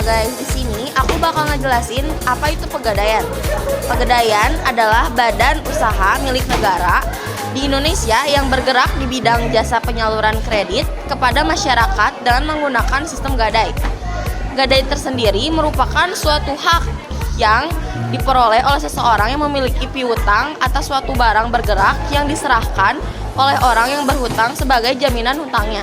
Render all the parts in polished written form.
guys, di sini aku bakal ngejelasin apa itu Pegadaian. Pegadaian adalah badan usaha milik negara di Indonesia yang bergerak di bidang jasa penyaluran kredit kepada masyarakat dengan menggunakan sistem gadai. Gadai tersendiri merupakan suatu hak yang diperoleh oleh seseorang yang memiliki piutang atas suatu barang bergerak yang diserahkan oleh orang yang berhutang sebagai jaminan hutangnya.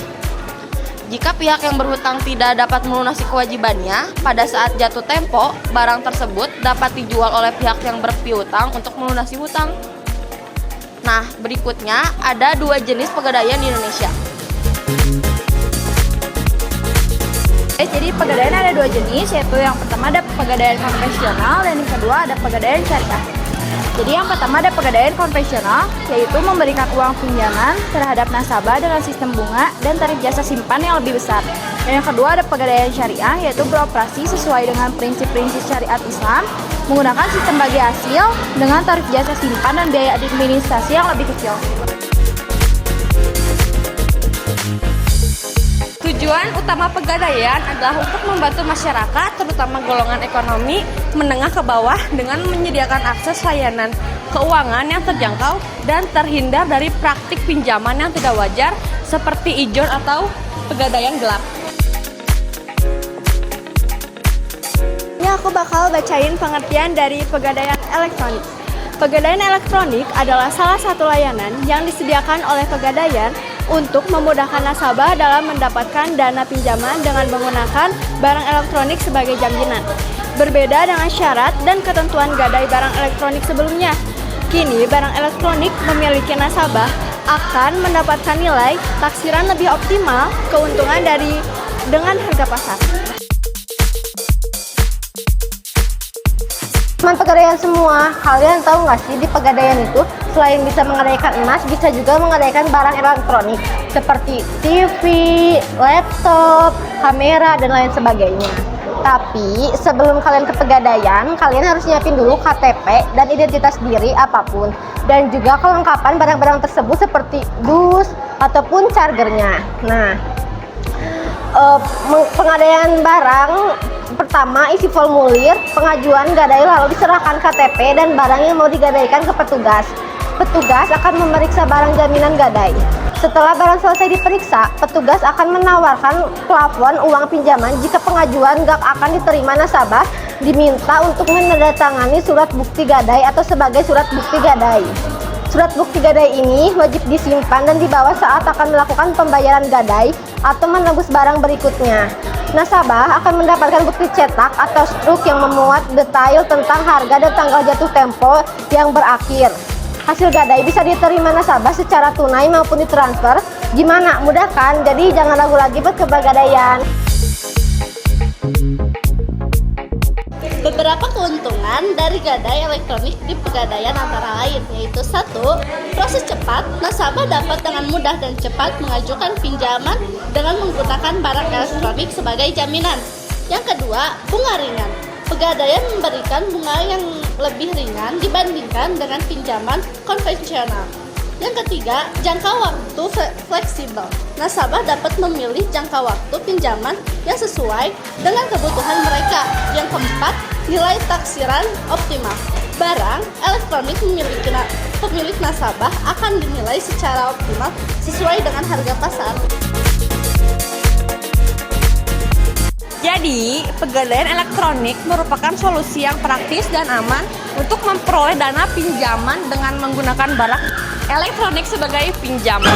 Jika pihak yang berhutang tidak dapat melunasi kewajibannya, pada saat jatuh tempo, barang tersebut dapat dijual oleh pihak yang berpiutang untuk melunasi hutang. Nah, berikutnya ada dua jenis pegadaian di Indonesia. Jadi pegadaian ada dua jenis, yaitu yang pertama ada pegadaian konvensional dan yang kedua ada pegadaian syariah. Jadi yang pertama ada pegadaian konvensional, yaitu memberikan uang pinjaman terhadap nasabah dengan sistem bunga dan tarif jasa simpan yang lebih besar. Dan yang kedua ada pegadaian syariah, yaitu beroperasi sesuai dengan prinsip-prinsip syariat Islam, menggunakan sistem bagi hasil dengan tarif jasa simpan dan biaya administrasi yang lebih kecil. Tujuan utama Pegadaian adalah untuk membantu masyarakat, terutama golongan ekonomi menengah ke bawah, dengan menyediakan akses layanan keuangan yang terjangkau dan terhindar dari praktik pinjaman yang tidak wajar seperti ijon atau pegadaian gelap. Ini aku bakal bacain pengertian dari pegadaian elektronik. Pegadaian elektronik adalah salah satu layanan yang disediakan oleh Pegadaian untuk memudahkan nasabah dalam mendapatkan dana pinjaman dengan menggunakan barang elektronik sebagai jaminan. Berbeda dengan syarat dan ketentuan gadai barang elektronik sebelumnya. Kini barang elektronik memiliki nasabah akan mendapatkan nilai taksiran lebih optimal keuntungan dengan harga pasar. Teman Pegadaian semua, kalian tahu nggak sih di Pegadaian itu selain bisa menggadaikan emas, bisa juga menggadaikan barang elektronik seperti TV, laptop, kamera, dan lain sebagainya. Tapi sebelum kalian ke Pegadaian, kalian harus nyiapin dulu KTP dan identitas diri apapun, dan juga kelengkapan barang-barang tersebut seperti dus ataupun chargernya. Nah, pengadaian barang pertama, isi formulir pengajuan gadai, lalu diserahkan KTP dan barang yang mau digadaikan ke petugas. Petugas akan memeriksa barang jaminan gadai. Setelah barang selesai diperiksa, petugas akan menawarkan plafon uang pinjaman jika pengajuan gak akan diterima. Nasabah diminta untuk menandatangani surat bukti gadai atau sebagai surat bukti gadai. Surat bukti gadai ini wajib disimpan dan dibawa saat akan melakukan pembayaran gadai atau menebus barang berikutnya. Nasabah akan mendapatkan bukti cetak atau struk yang memuat detail tentang harga dan tanggal jatuh tempo yang berakhir. Hasil gadai bisa diterima nasabah secara tunai maupun ditransfer. Gimana? Mudah kan? Jadi jangan ragu lagi buat ke Pegadaian. Beberapa keuntungan dari gadai elektronik di Pegadaian antara lain, yaitu 1. Proses cepat. Nasabah dapat dengan mudah dan cepat mengajukan pinjaman dengan menggunakan barang elektronik sebagai jaminan. Yang kedua, bunga ringan. Pegadaian memberikan bunga yang lebih ringan dibandingkan dengan pinjaman konvensional. Yang ketiga, jangka waktu fleksibel. Nasabah dapat memilih jangka waktu pinjaman yang sesuai dengan kebutuhan mereka. Yang keempat, nilai taksiran optimal. Barang elektronik pemilik nasabah akan dinilai secara optimal sesuai dengan harga pasar. Jadi, Pegadaian elektronik merupakan solusi yang praktis dan aman untuk memperoleh dana pinjaman dengan menggunakan barang elektronik sebagai pinjaman.